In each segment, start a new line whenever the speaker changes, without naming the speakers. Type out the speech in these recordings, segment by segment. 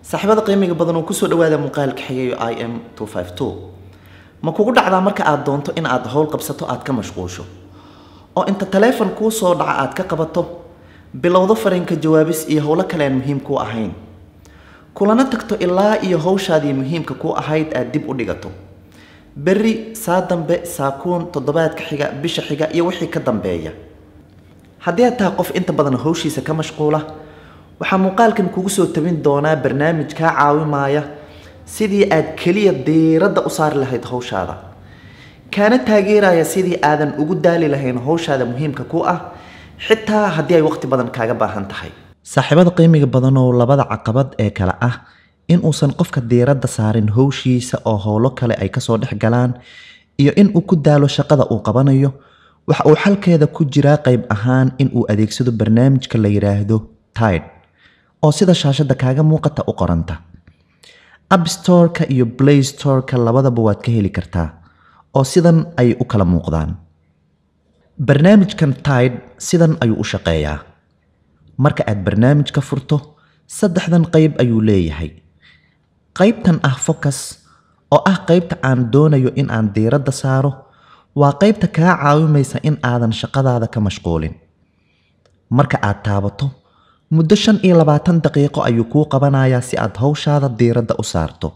saaxiibada qiimiga badan oo ku soo dhawaada muuqaalka xigay IM252 ma kugu dhacdaa marka aad doonto in aad hawl qabsato aad ka mashquusho oo inta telefoon ku soo dhaca aad ka qabato bilowdo fariinka jawaabis iyo hawlo kale aan muhiim ku ahayn kulana tagto ilaa iyo hawshaadii muhiimka ku ahayd aad dib u dhigato berri saa dambe saakuun toddobaadka xiga bisha xiga iyo wixii ka dambeeya haddii aad tahay qof inta badan hawshiisa ka mashquula waxaa muuqaalkan kugu soo tabin doonaa barnaamij kaa caawimaya sidii aad kaliya diiradda u saari lahayd hawshaada kaana taageeraya sidii aadan ugu daali lahayn hawshaada muhiimka ku ah xitaa haddii ay waqti badan kaaga baahan tahay saaxiibada qiimiga badan oo labada caqabad ee kala ah in uusan qofka diiradda saarin hawshiisa oo hawlo kale ay kasoo dhex galaan iyo in uu ku daalo shaqada uu qabanayo waxa uu xalkeeda ku jiraa qayb ahaan in uu adeegsado barnaamijka la yiraahdo Tide oo sida shaashada kaaga muuqata u qoranta App Store-ka iyo Play Store-ka labadaba waad ka heli kartaa oo sidan ay u kala muuqdaan barnaamijkan Tide sidan ayuu u shaqeeyaa marka aad barnaamijka furto saddexdan qayb ayuu leeyahay qaybtan ah focus oo ah qaybta aan doonayo in aan diiradda saaro waa qaybta kaa caawimaysa in aadan shaqadaada ka mashquulin marka aad taabato muddo 25 daqiiqo ayuu kuu qabanayaa si aad hawshaada diiradda u saarto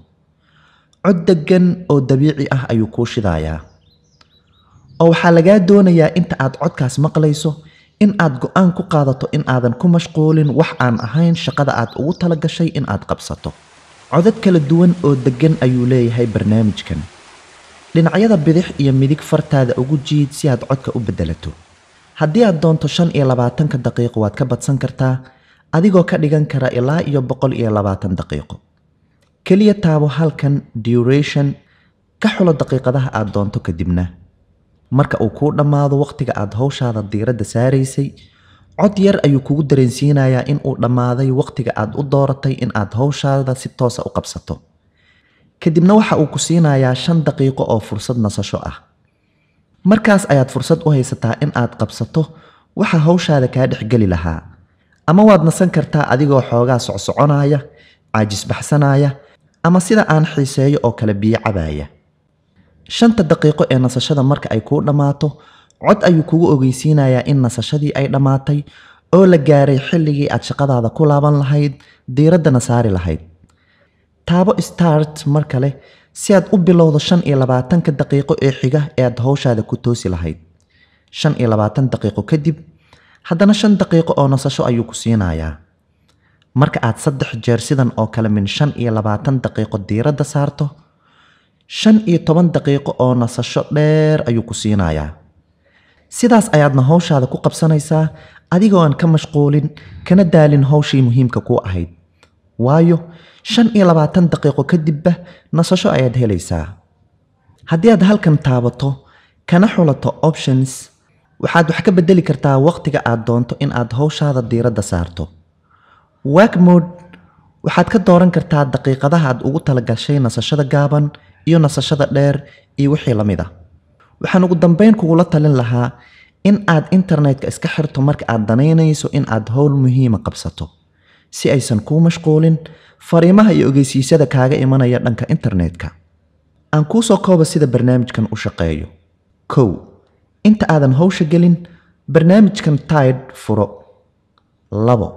cod degan oo dabiici ah ayuu kuu shidayaa oo waxaa lagaa doonayaa inta aad codkaas maqlayso in aad go'aan ku qaadato in aadan ku mashquulin wax aan ahayn shaqada aad ugu talagashay in aad qabsato codad kala duwan oo degan ayuu leeyahay barnaamijkan dhinacyada bidix iyo midig fartaada ugu jiid si aad codka u bedelato haddii aad doonto 25 daqiiqo waad ka badsan kartaa adigoo ka dhigan kara ilaa iyo 120 daqiiqo kaliya taabo halkan duration ka xulo daqiiqadaha aad doonto kadibna marka uu ku dhamaado waqtiga aad hawshaada diiradda saaraysay cod yar ayuu kugu dareensiinayaa in uu dhamaaday waqtiga aad u dooratay in aad hawshaada si toos ah u qabsato kadibna waxa uu ku siinayaa 5 daqiiqo oo fursad nasasho ah markaas ayaad fursad u haysataa in aad qabsato waxa hawshaada ka dhexgali lahaa ama waad nasan kartaa adigoo xoogaa socsoconaya caajis baxsanaya ama sida aan xiiseeyo oo kala biyo cabaya 5 daqiiqo ee nasashada marka ay ku dhamaato cod ayuu kugu ogeysiinayaa in nasashadii ay dhamaatay oo la gaaray xilligii aad shaqadaada ku laaban lahayd diiraddana saari lahayd taabo start mar kale si aad u bilowdo 25 daqiiqo ee xiga ee aad hawshaada ku toosi lahayd 25 daqiiqo kadib haddana 5 daqiiqo oo nasasho ayuu ku siinayaa marka aad 3 jeer sidan oo kale min 25 daqiiqo diiradda saarto 15 daqiiqo oo nasasho dheer ayuu ku siinayaa sidaas ayaadna hawshaada ku qabsanaysaa adigoo aan ka mashquulin kana daalin hawshii muhiimka ku ahayd waayo 25 daqiiqo kadibba nasasho ayaad helaysaa haddii aad halkan taabato kana xulato options waxaad wax ka bedeli kartaa waqtiga aad doonto in aad hawshaada diiradda saarto work mode waxaad ka dooran kartaa daqiiqadaha aad ugu talagashay nasashada gaaban iyo nasashada dheer iyo wixii lamid ah waxaan ugu dambeyn kugula talin lahaa in aad internetka iska xirto marka aad danaynayso in aad hawl muhiima qabsato si aysan kuu mashquulin fariimaha iyo ogeysiisyada kaaga imanaya dhanka internetka aan kuu soo koobo sida barnaamijkan u shaqeeyo 1 inta aadan hawsha gelin barnaamijkan Tide furo 2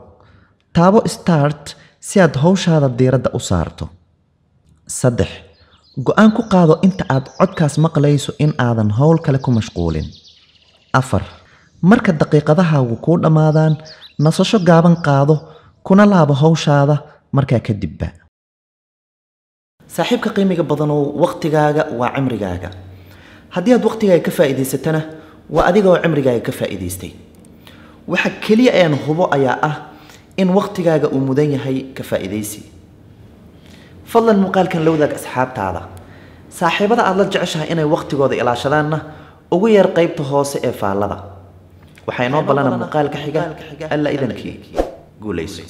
taabo start si aad hawshaada diiradda u saarto 3 go'aan ku qaado inta aad codkaas maqlayso in aadan hawl kale ku mashquulin 4 marka daqiiqadahaagu ku dhamaadaan nasasho gaaban qaado kuna laabo hawshaada markaa kadibba saaxiibka qiimiga badan oo waqtigaaga waa cimrigaaga haddii aad waqtigaaga ka faa'iidaysatana waa adiga oo cimrigaaga ka faa'iidaystay waxa kaliya aan hubo ayaa ah in waqtigaaga uu mudan yahay ka faa'iidaysi fadlan muuqaalkan la wadaag asxaabtaada saaxiibada aad la jeceshahay inay waqtigooda ilaashadaanna ugu yar qaybta hoose ee faallada waxay noo balana muuqaalka xiga alla idankii guulayso